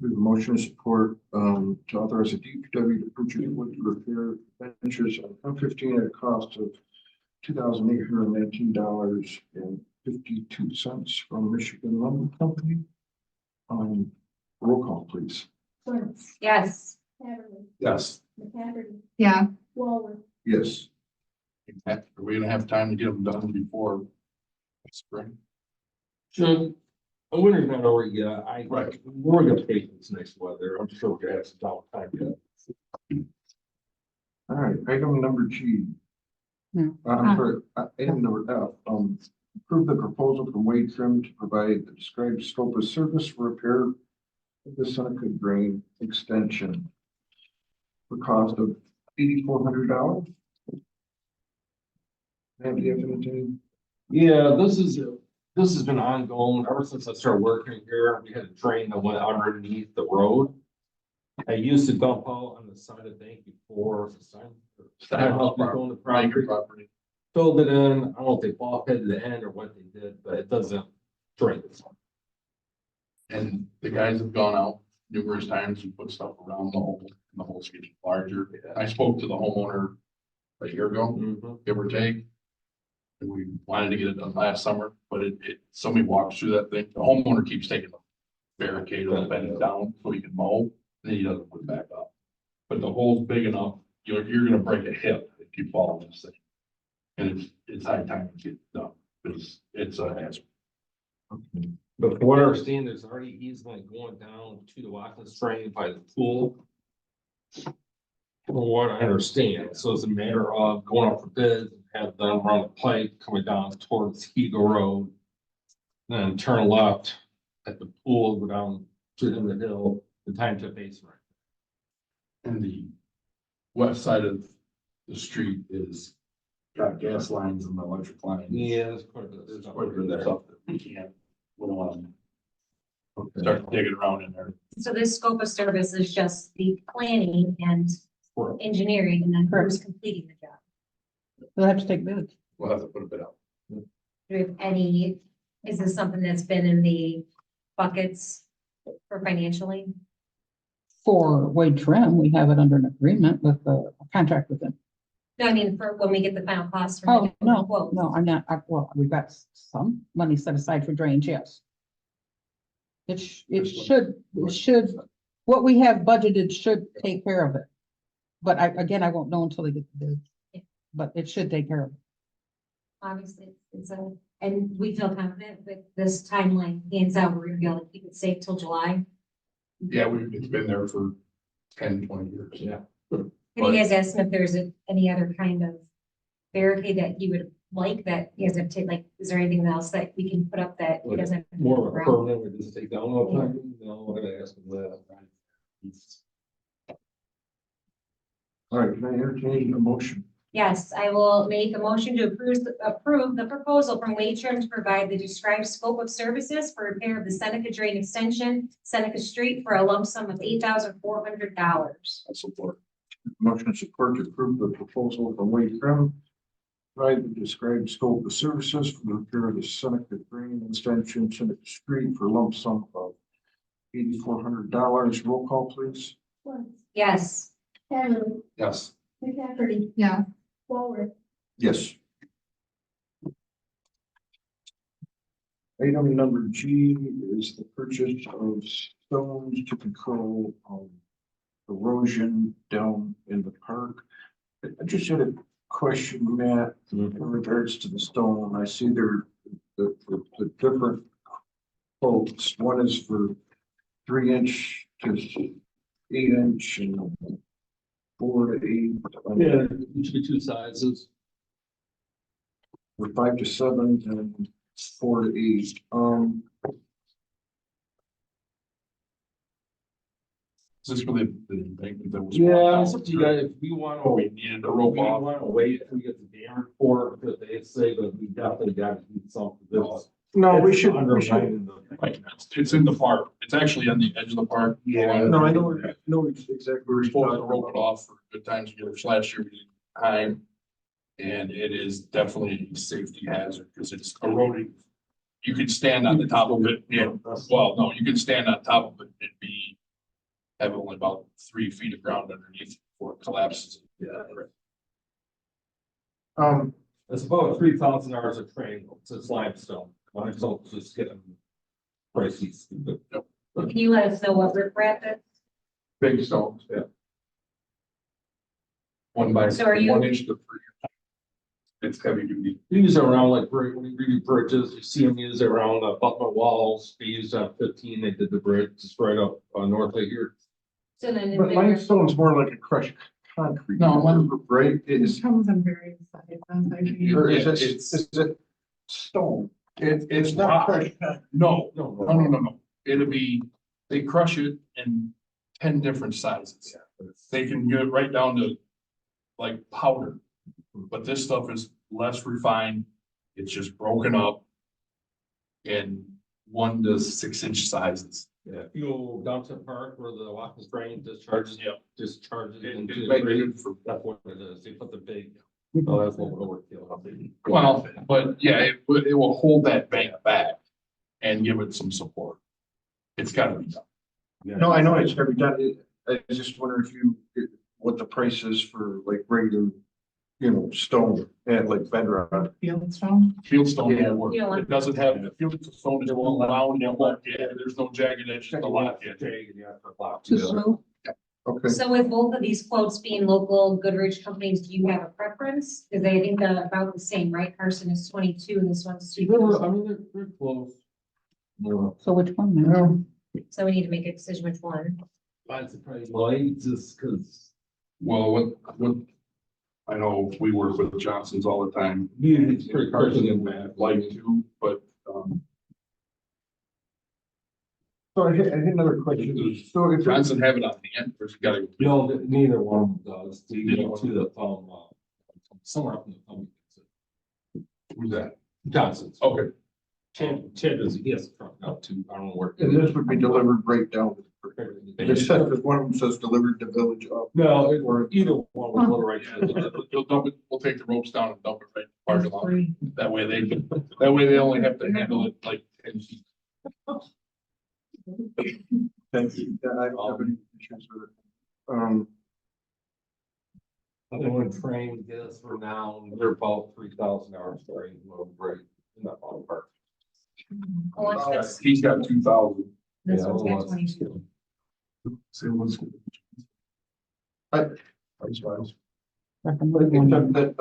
Speaker 2: We have a motion of support, to authorize the DPW to purchase wood to repair benches on M15 at a cost of $2,819.52 from Michigan Lumber Company. Roll call, please.
Speaker 5: Swins,
Speaker 1: Yes.
Speaker 5: Hatterly,
Speaker 7: Yes.
Speaker 5: McCafferty,
Speaker 4: Yeah,
Speaker 5: Waller,
Speaker 2: Yes.
Speaker 7: Are we gonna have time to get them done before spring?
Speaker 6: Should, the winter's not over yet,
Speaker 7: Right.
Speaker 6: we're gonna take this next weather, I'm sure we're gonna have some downtime yet.
Speaker 2: All right, item number G.
Speaker 3: No.
Speaker 2: I'm sorry, item number F, approve the proposal from Wade Trim to provide the described scope of service for repair of the Seneca Drain extension for cost of $8,400. And do you have anything?
Speaker 6: Yeah, this has been ongoing ever since I started working here. We had a drain that went underneath the road. I used to dump out on the side of the bank before the sign.
Speaker 7: Steinhouse
Speaker 6: Going to
Speaker 7: Property.
Speaker 6: property, filled it in. I don't know if they bulkheaded the end or what they did, but it doesn't drain.
Speaker 7: And the guys have gone out numerous times and put stuff around the hole, and the hole's getting larger. I spoke to the homeowner a year ago, give or take. And we wanted to get it done last summer, but somebody walks through that thing, the homeowner keeps taking the barricade or bending it down so he can mow, and then he doesn't put it back up. But the hole's big enough, you're gonna break a hip if you fall in this thing. And it's high time to get it done, because it's a hazard.
Speaker 6: But from what I understand, there's already easily going down to the walking drain by the pool. From what I understand, so it's a matter of going up for bids, have them run a pipe coming down towards Eagle Road. Then turn left at the pool, go down to the hill, the time to basement.
Speaker 7: And the west side of the street is got gas lines and electric lines.
Speaker 6: Yeah, there's quite a bit of
Speaker 7: There's
Speaker 6: stuff
Speaker 7: quite a bit of
Speaker 6: there.
Speaker 7: stuff that we don't want to start digging around in there.
Speaker 1: So this scope of service is just the planning and
Speaker 6: Correct.
Speaker 1: engineering, and then who's completing the job.
Speaker 3: We'll have to take bids.
Speaker 7: We'll have to put a bit out.
Speaker 1: Do we have any, is this something that's been in the buckets for financially?
Speaker 3: For Wade Trim, we have it under an agreement with a contract with them.
Speaker 1: No, I mean, for when we get the final cost from.
Speaker 3: Oh,
Speaker 1: the
Speaker 3: no,
Speaker 1: quote.
Speaker 3: no, I'm not, well, we've got some money set aside for drainage, yes. It should, what we have budgeted should take care of it. But again, I won't know until they get the bids.
Speaker 1: Yeah.
Speaker 3: But it should take care of it.
Speaker 1: Obviously, and we feel confident with this timeline, hands out, we're gonna be able to keep it safe till July.
Speaker 7: Yeah, it's been there for 10, 20 years.
Speaker 6: Yeah.
Speaker 1: Can you guys ask him if there's any other kind of barricade that you would like that you guys have to, like, is there anything else that we can put up that he doesn't? have to
Speaker 6: More of a
Speaker 1: around?
Speaker 6: permanent, we just take down all the time, no, I'm gonna ask him that.
Speaker 2: All right, can I entertain a motion?
Speaker 1: Yes, I will make a motion to approve the proposal from Wade Trim to provide the described scope of services for repair of the Seneca Drain Extension, Seneca Street, for a lump sum of $8,400.
Speaker 7: I support.
Speaker 2: Motion and support to approve the proposal from Wade Trim Right, the described scope of services for the repair of the Seneca Drain Extension, Seneca Street for lump sum of $8,400. Roll call, please.
Speaker 5: Schwartz,
Speaker 1: Yes.
Speaker 5: Henry,
Speaker 7: Yes.
Speaker 5: McCafferty,
Speaker 4: Yeah,
Speaker 5: Walworth,
Speaker 2: Yes. Item number G is the purchase of stones to control erosion down in the park. I just had a question, Matt, in regards to the stone. I see there the different quotes. One is for 3-inch to 8-inch and 4 to 8.
Speaker 6: Yeah, each be two sizes.
Speaker 2: With 5 to 7 and 4 to 8.
Speaker 7: Is this for the bank that was?
Speaker 6: Yeah, it's up to you guys, if we want
Speaker 7: Oh,
Speaker 6: to.
Speaker 7: we needed a rope
Speaker 6: We
Speaker 7: off.
Speaker 6: want to wait until we get the dam report, because they say that we definitely got to do something.
Speaker 2: No, we
Speaker 6: It's
Speaker 2: should.
Speaker 6: undermining the-
Speaker 7: Right, it's in the park. It's actually on the edge of the park.
Speaker 6: Yeah.
Speaker 2: No, I know exactly
Speaker 7: We
Speaker 2: where
Speaker 7: were
Speaker 2: you're
Speaker 7: supposed to
Speaker 2: talking
Speaker 7: rope it
Speaker 2: about.
Speaker 7: off for good times together. Last year we didn't have time. And it is definitely a safety hazard because it's eroding. You could stand on the top of it. Yeah, well, no, you can stand on top of it and have only about 3 feet of ground underneath before it collapses. Yeah.
Speaker 6: It's about 3,000 hours of training, it's limestone, limestone's just getting pricey.
Speaker 1: Can you let us know what riprap is?
Speaker 7: Big stones, yeah. 1 by
Speaker 1: So are you-
Speaker 7: 1 inch to 3. It's heavy duty.
Speaker 6: You use it around like when you redo bridges, you see them use it around abutment walls, they used that 15, they did the bridge just right up north of here.
Speaker 1: So then. if
Speaker 2: But
Speaker 1: they're-
Speaker 2: limestone's more like a crushed concrete.
Speaker 4: No,
Speaker 2: Right? It
Speaker 4: it
Speaker 2: is,
Speaker 4: comes in various sizes, I think.
Speaker 2: or is
Speaker 7: It's-
Speaker 2: it stone?
Speaker 7: It's
Speaker 2: not
Speaker 7: not
Speaker 2: crushed.
Speaker 7: No,
Speaker 6: No,
Speaker 7: no. It'll be, they crush it in 10 different sizes. They can get it right down to like powder. But this stuff is less refined. It's just broken up in 1 to 6 inch sizes.
Speaker 6: Yeah, if you go down to the park where the Watkins drain discharges, discharges
Speaker 7: It
Speaker 6: into
Speaker 7: it
Speaker 6: the
Speaker 7: makes
Speaker 6: drain,
Speaker 7: it for,
Speaker 6: that's what it is, they put the big, oh, that's what we're overkill.
Speaker 7: well, but yeah, it will hold that bank back and give it some support. It's gotta be done.
Speaker 2: No, I know it's every done. I just wonder what the price is for like regular, stone and like bedrock.
Speaker 4: Fieldstone.
Speaker 7: Fieldstone
Speaker 2: Yeah.
Speaker 7: won't work.
Speaker 1: You don't want-
Speaker 7: It doesn't have, the fieldstone is all round, it won't, yeah, there's no jagged edge to the lock edge.
Speaker 2: Okay.
Speaker 1: So with both of these quotes being local Goodrich companies, do you have a preference? Because I think they're about the same, right? Carson is 22 and this one's
Speaker 6: I
Speaker 1: 2.
Speaker 6: mean, they're close.
Speaker 3: So which one now?
Speaker 1: So we need to make a decision which one.
Speaker 6: Mine's probably light, just cause
Speaker 7: Well, what, I know we work with Johnson's all the time.
Speaker 6: it's pretty
Speaker 7: Carson
Speaker 6: crazy
Speaker 7: and
Speaker 6: and
Speaker 7: Matt
Speaker 6: bad.
Speaker 7: like to, but,
Speaker 2: So I had another question. So if
Speaker 7: Johnson have it on hand, or you gotta.
Speaker 6: No, neither one of them does, to get to the somewhere up in the thumb.
Speaker 7: Who's that?
Speaker 6: Johnson's.
Speaker 7: Okay,
Speaker 6: Chad does, he has a truck out too, I don't know where.
Speaker 2: and this would be delivered right down. It says, because one of them says delivered to village of.
Speaker 6: No, either one will go right to the.
Speaker 7: they'll dump it, we'll take the ropes down and dump it right in the parking lot. That way they only have to handle it like 10 feet.
Speaker 2: Thank you. Yeah, I don't have any issues with it.
Speaker 6: I'm going to train this for now, and they're about 3,000 hours training, right, in that ballpark.
Speaker 1: How much is-
Speaker 7: He's got 2,000.
Speaker 1: This
Speaker 6: Yeah,
Speaker 1: one's
Speaker 6: well,
Speaker 1: got 22.
Speaker 7: See what's. Price wise.
Speaker 2: Except that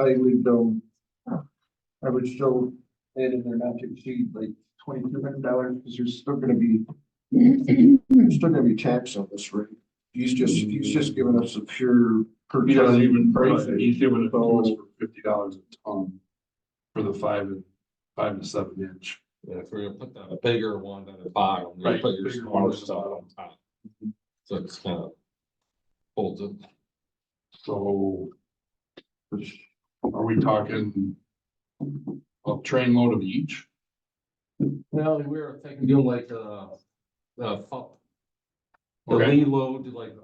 Speaker 2: I would still add in there not to exceed like $2,200, because there's still gonna be tax on this rate. He's just giving us a pure. per
Speaker 7: He doesn't
Speaker 2: ton
Speaker 7: even
Speaker 2: price.
Speaker 7: price it, he's giving it to us for $50 a ton for the 5 to 7 inch.
Speaker 6: Yeah, if we're gonna put the bigger one at the bottom, you
Speaker 7: Right,
Speaker 6: put your
Speaker 7: bigger
Speaker 6: smaller
Speaker 7: one.
Speaker 6: stuff on top. So it's kind of holds it.
Speaker 7: So. Are we talking a train load of each?
Speaker 6: Well, we were thinking doing like the
Speaker 7: Okay.
Speaker 6: lead load, like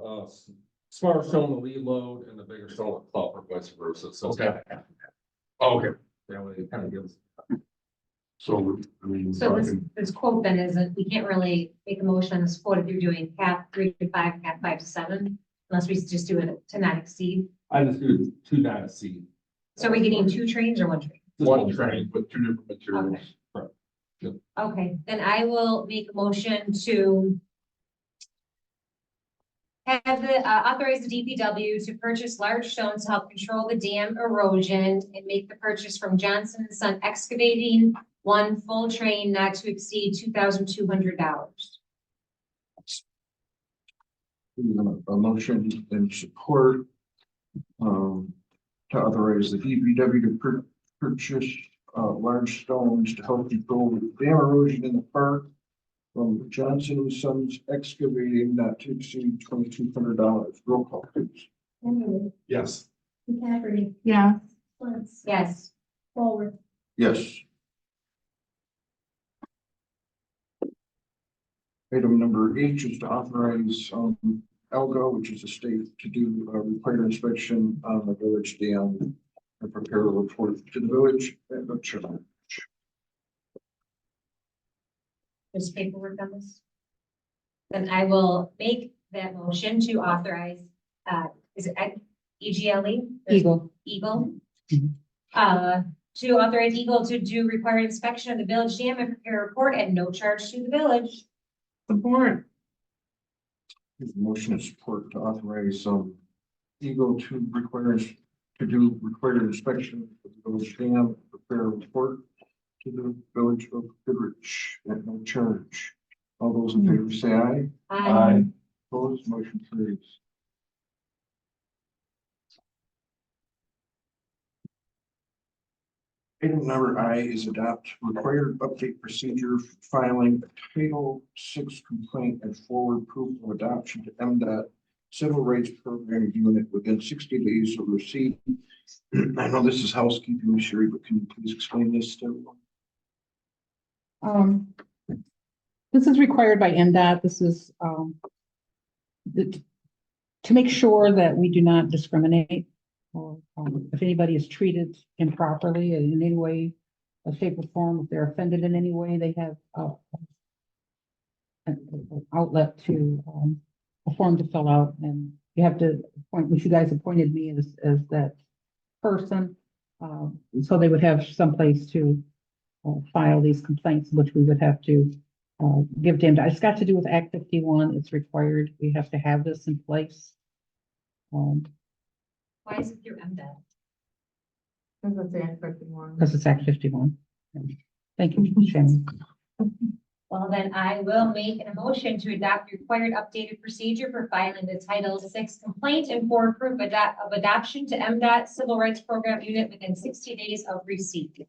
Speaker 6: smaller stone, the lead load, and the bigger stone, the flopper, vice versa, so. it's
Speaker 7: Okay. Oh, okay,
Speaker 6: That way it kind of gives.
Speaker 7: so, I mean.
Speaker 1: So this quote then isn't, we can't really make a motion on this quote if you're doing cap 3 to 5, cap 5 to 7, unless we just do it to not exceed.
Speaker 6: I just do two not a C.
Speaker 1: So are we getting 2 trains or 1 train?
Speaker 6: Just
Speaker 7: One train with two different materials.
Speaker 1: Okay, then I will make a motion to have the, authorize the DPW to purchase large stones to help control the dam erosion and make the purchase from Johnson and Son Excavating, 1 full train not to exceed $2,200.
Speaker 2: A motion in support. To authorize the DPW to purchase, large stones to help control the dam erosion in the park. From Johnson and Sons Excavating not to exceed $2,200. Roll call, please.
Speaker 5: Henry,
Speaker 7: Yes.
Speaker 5: McCafferty,
Speaker 4: Yeah,
Speaker 5: Lentz,
Speaker 1: Yes,
Speaker 5: Forward,
Speaker 2: Yes. Item number H is to authorize, Elgo, which is a state, to do a required inspection on the village dam and prepare a report to the village and the church.
Speaker 1: there's paperwork on this. Then I will make that motion to authorize, is it EGLE?
Speaker 3: Eagle.
Speaker 1: Eagle.
Speaker 3: Mhm.
Speaker 1: To authorize Eagle to do required inspection of the village dam and prepare a report at no charge to the village.
Speaker 4: support.
Speaker 2: There's a motion of support to authorize, Eagle to do required inspection of the village dam, prepare a report to the village of Goodrich at no charge. All those in favor say aye.
Speaker 1: Aye.
Speaker 2: Opposed, motion carries. Item number I is adopt required update procedure for filing a Title VI complaint and forward proof of adoption to MDOT Civil Rights Program Unit within 60 days of receipt. I know this is housekeeping, Sherry, but can you please explain this to everyone?
Speaker 3: This is required by MDOT. This is, to make sure that we do not discriminate, or if anybody is treated improperly in any way, shape, or form, if they're offended in any way, they have an outlet to a form to fill out, and you have to appoint, which you guys appointed me as that person, so they would have someplace to file these complaints, which we would have to give to MDOT. It's got to do with Act 51. It's required. We have to have this in place.
Speaker 1: Why is it through MDOT?
Speaker 4: This is the Act 51.
Speaker 3: Because it's Act 51. Thank you, Shannon.
Speaker 1: Well, then I will make a motion to adopt required updated procedure for filing the Title VI complaint and for proof of adoption to MDOT Civil Rights Program Unit within 60 days of receipt.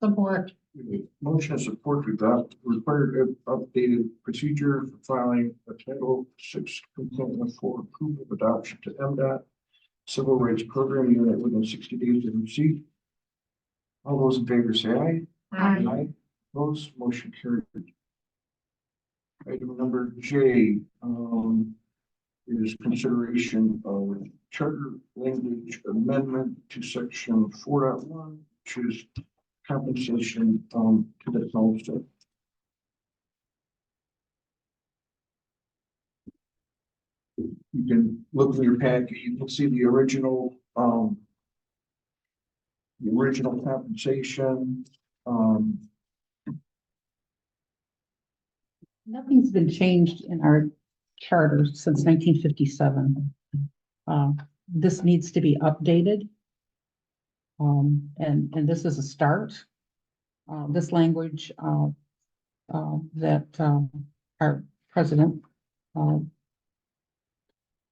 Speaker 4: Support.
Speaker 2: Motion of support to adopt required updated procedure for filing a Title VI complaint and for proof of adoption to MDOT Civil Rights Program Unit within 60 days of receipt. All those in favor say aye.
Speaker 4: Aye.
Speaker 2: Opposed, motion carried. Item number J, is consideration of charter language amendment to section 4.1, which is compensation, to the council. You can look in your packet, you can see the original compensation,
Speaker 3: Nothing's been changed in our charter since 1957. This needs to be updated. And this is a start. This language that our president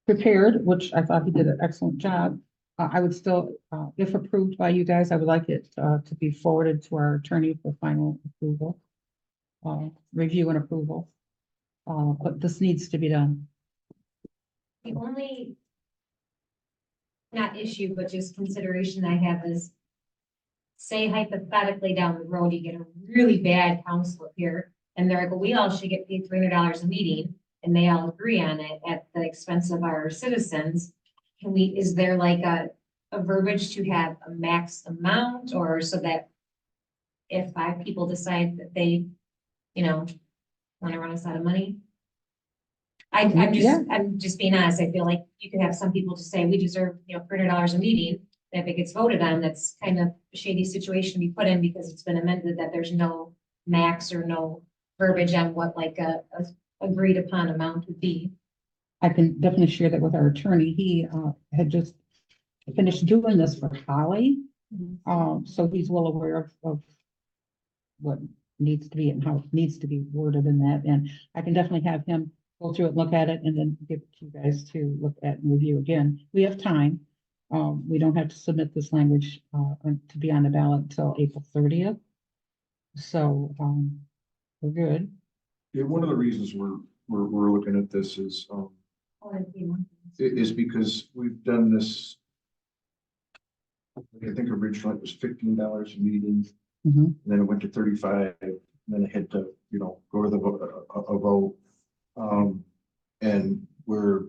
Speaker 3: prepared, which I thought he did an excellent job. I would still, if approved by you guys, I would like it to be forwarded to our attorney for final approval, review and approval. But this needs to be done.
Speaker 1: The only not issue, but just consideration I have is, say hypothetically down the road, you get a really bad counselor here, and they're like, well, we all should get paid $300 a meeting, and they all agree on it at the expense of our citizens. Can we, is there like a a verbiage to have a max amount, or so that if 5 people decide that they, you know, want to run us out of money?
Speaker 3: Yeah.
Speaker 1: I'm just being honest. I feel like you could have some people just say, we deserve, $300 a meeting. And if it gets voted on, that's kind of a shady situation to be put in because it's been amended that there's no max or no verbiage on what like a agreed upon amount would be.
Speaker 3: I can definitely share that with our attorney. He had just finished doing this for Holly. So he's well aware of what needs to be and how it needs to be worded in that. And I can definitely have him go through it, look at it, and then give it to you guys to look at and review again. We have time. We don't have to submit this language to be on the ballot until April 30th. So we're good.
Speaker 2: Yeah, one of the reasons we're looking at this is, is because we've done this. I think originally it was $15 a meeting,
Speaker 3: Mhm.
Speaker 2: and then it went to 35, and then it had to, go to the vote. And where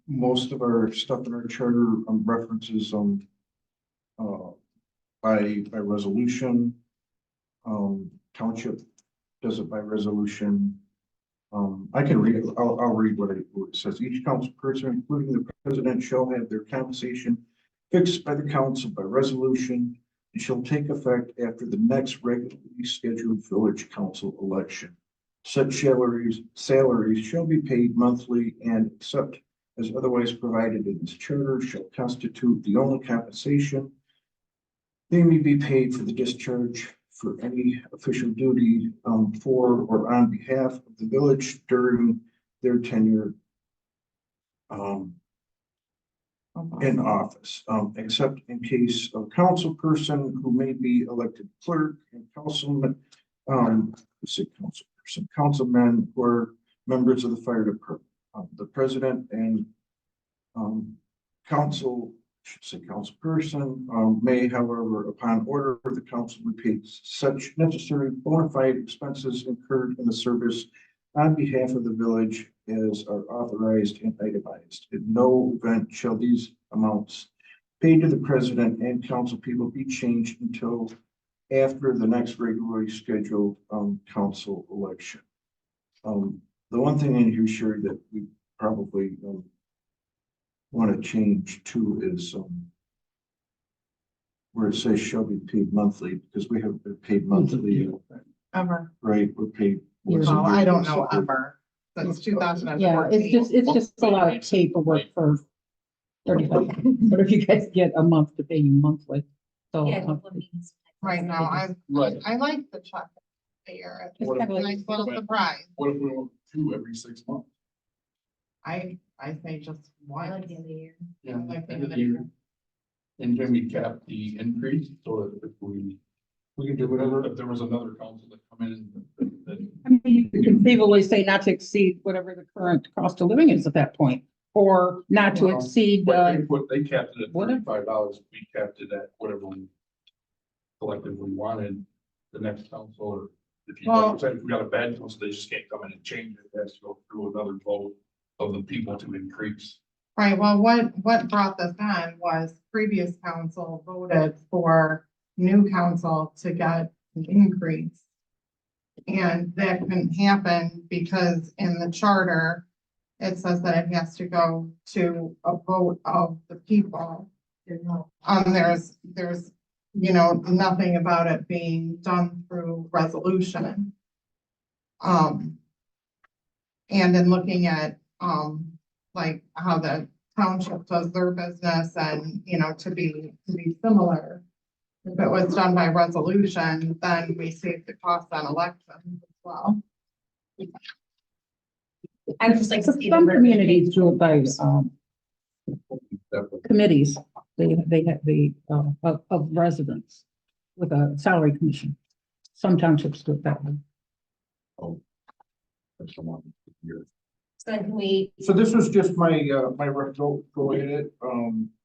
Speaker 2: most of our stuff in our charter references by resolution. Township does it by resolution. I can read it. I'll read what it says. Each council person, including the president, shall have their compensation fixed by the council by resolution and shall take effect after the next regularly scheduled village council election. Such salaries shall be paid monthly and, except as otherwise provided in this charter, shall constitute the only compensation they may be paid for the discharge for any official duty for or on behalf of the village during their tenure in office, except in case of council person who may be elected clerk and councilman, councilmen, or members of the fire department. The president and council councilperson may, however, upon order of the council, repay such necessary bona fide expenses incurred in the service on behalf of the village as are authorized and itemized. In no event shall these amounts paid to the president and council people be changed until after the next regularly scheduled council election. The one thing in here, Sherry, that we probably want to change to is where it says shall be paid monthly, because we have been paid monthly,
Speaker 4: Ever.
Speaker 2: right? We're paid.
Speaker 3: Years.
Speaker 4: Well, I don't know ever, since 2014.
Speaker 3: Yeah, it's just a lot of paperwork for 35. But if you guys get a month to pay you monthly, so.
Speaker 1: Yeah, a couple of meetings.
Speaker 4: Right now,
Speaker 7: Right.
Speaker 4: I like the check there. It's
Speaker 7: What
Speaker 4: a
Speaker 7: if-
Speaker 4: nice little surprise.
Speaker 7: What if we went 2 every 6 months?
Speaker 4: I say just
Speaker 1: I
Speaker 4: one.
Speaker 1: like the end of the year.
Speaker 7: Yeah,
Speaker 4: Like the
Speaker 7: end of the
Speaker 4: other-
Speaker 7: year. And can we cap the increase so that if
Speaker 2: We can do whatever.
Speaker 7: if there was another council that come in that
Speaker 3: I mean, you can conceivably say not to exceed whatever the current cost of living is at that point, or not to
Speaker 2: Well,
Speaker 3: exceed,
Speaker 7: they capped it at
Speaker 3: whatever.
Speaker 7: $35, we capped it at whatever we collectively wanted the next council, or if you, like I said, if we got a bad council, they just can't come in and change it, it has to go through another vote of the people to increase.
Speaker 4: Right, well, what brought this on was previous council voted for new council to get an increase. And that couldn't happen because in the charter, it says that it has to go to a vote of the people. There's, nothing about it being done through resolution. And in looking at, like how the township does their business and, to be similar. If it was done by resolution, then we save the cost on elections as well.
Speaker 1: I would just like to see. the
Speaker 3: some
Speaker 1: verbiage
Speaker 3: communities do it by, committees. They have the, of residents with a salary commission. Some townships do it that way.
Speaker 1: So then can we,
Speaker 2: So this was just my go at it.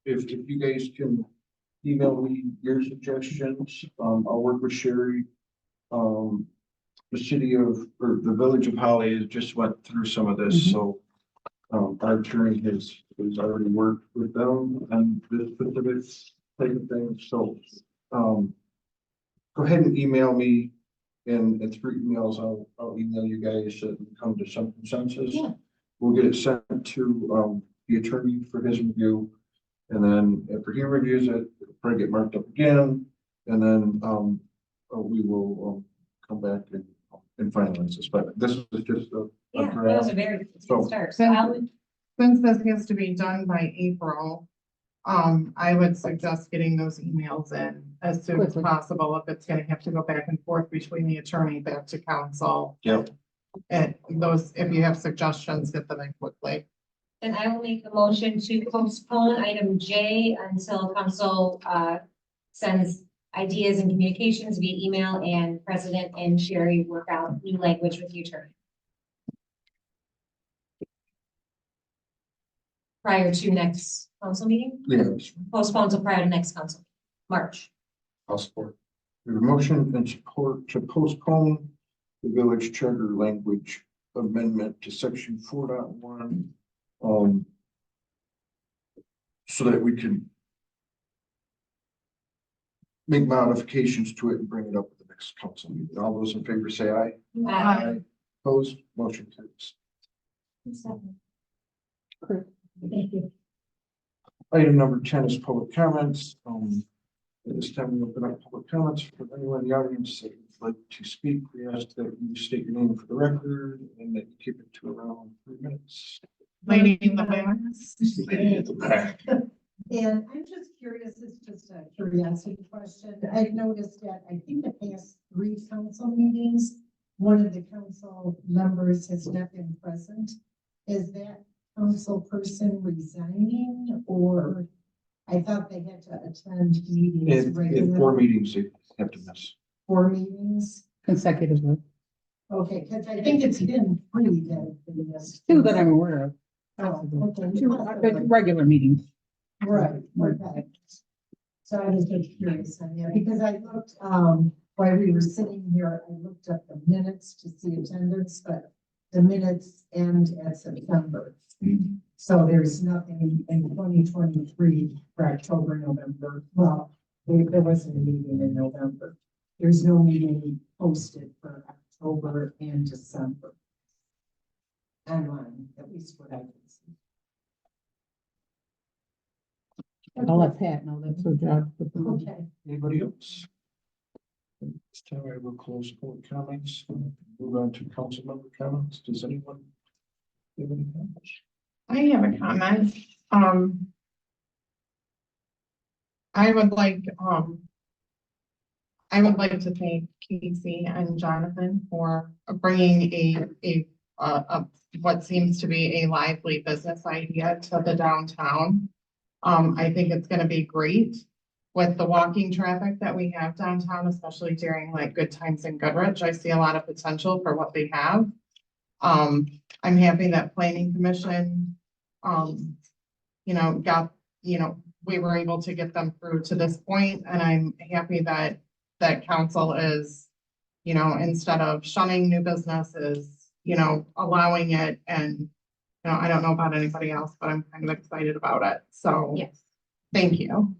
Speaker 2: If you guys can email me your suggestions, I'll work with Sherry. The city of, or the village of Holly has just went through some of this,
Speaker 3: Mhm.
Speaker 2: so Our attorney has already worked with them on this specific type of thing, so, go ahead and email me, and through emails, I'll email you guys and come to some consensus.
Speaker 1: Yeah.
Speaker 2: We'll get it sent to, the attorney for his review, and then after he reviews it, it'll probably get marked up again, and then, we will, come back and finalize this, but this is just a
Speaker 1: Yeah, that
Speaker 2: draft.
Speaker 1: was a very
Speaker 2: So-
Speaker 1: good start. So I'll,
Speaker 4: Since this has to be done by April, I would suggest getting those emails in as soon as
Speaker 3: Quickly.
Speaker 4: possible, if it's gonna have to go back and forth between the attorney back to council.
Speaker 2: Yep.
Speaker 4: And those, if you have suggestions, get them in quickly.
Speaker 1: then I will make a motion to postpone item J until council, sends ideas and communications via email and President and Sherry work out new language with the attorney. Prior to next council meeting,
Speaker 2: Yes,
Speaker 1: postpone till prior to next council, March.
Speaker 7: I'll support.
Speaker 2: we have a motion and support to postpone the village charter language amendment to section 4.1. So that we can make modifications to it and bring it up at the next council meeting. All those in favor say aye. Opposed, motion carries.
Speaker 5: Thank you.
Speaker 2: Item number 10 is public comments. At this time, we open up public comments for anyone in the audience that would like to speak. We ask that you state your name for the record and that you keep it to around 3 minutes.
Speaker 4: Lady in the back.
Speaker 9: And I'm just curious, it's just a curiosity question. I've noticed that I think the past 3 council meetings, one of the council members has not been present. Is that council person resigning, or I thought they had to attend meetings
Speaker 2: In 4
Speaker 9: regularly?
Speaker 2: meetings, they have to miss.
Speaker 9: 4 meetings?
Speaker 3: Consecutively.
Speaker 9: Okay, because I think it's been 3 that have been missed.
Speaker 3: 2 that I'm aware of.
Speaker 9: Oh, okay.
Speaker 3: 2 regular meetings.
Speaker 9: Right, okay. So I was just curious on that, because I looked, while we were sitting here, I looked up the minutes to see attendance, but the minutes end at September. So there's nothing in 2023 for October, November. Well, there wasn't a meeting in November. There's no meeting posted for October and December. Online, at least what I can see.
Speaker 3: I'll let Pat know that's her job.
Speaker 9: Okay.
Speaker 2: Anybody else? This time I will close public comments. Move on to council member comments. Does anyone have any comments?
Speaker 4: I have a comment. I would like to thank Casey and Jonathan for bringing what seems to be a lively business idea to the downtown. I think it's gonna be great with the walking traffic that we have downtown, especially during like Good Times in Goodrich. I see a lot of potential for what they have. I'm happy that planning commission, we were able to get them through to this point, and I'm happy that council is, instead of shunning new businesses, allowing it. And, I don't know about anybody else, but I'm kind of excited about it. So,
Speaker 1: Yes.
Speaker 4: thank you.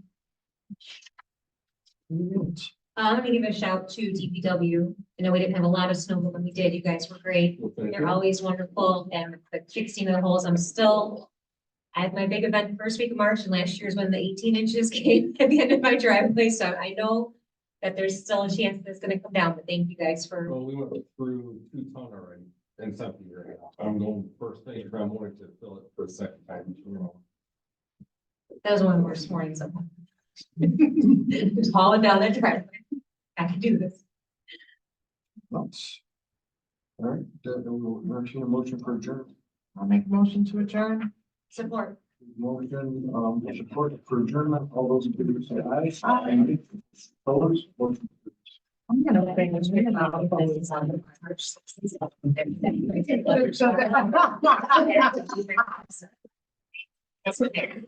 Speaker 1: I'm gonna give a shout to DPW. I know we didn't have a lot of snow, but when we did, you guys were great. They're always wonderful, and the fixing of the holes, I had my big event the first week of March, and last year's when the 18 inches came at the end of my driveway, so I know that there's still a chance that it's gonna come down, but thank you guys for,
Speaker 6: Well, we went through 2 ton already in something right now. I'm going first thing, I'm going to fill it for the second time.
Speaker 1: that was one of the worst mornings of them. Just hauling down that driveway. I can do this.
Speaker 2: All right, that will entertain a motion for adjournment.
Speaker 4: I'll make a motion to adjourn.
Speaker 1: Support.
Speaker 2: Motion, support for adjournment. All those in favor say aye.
Speaker 4: Aye.
Speaker 2: Opposed, motion carries.
Speaker 4: I'm gonna think it's been about.
Speaker 1: That's what they're.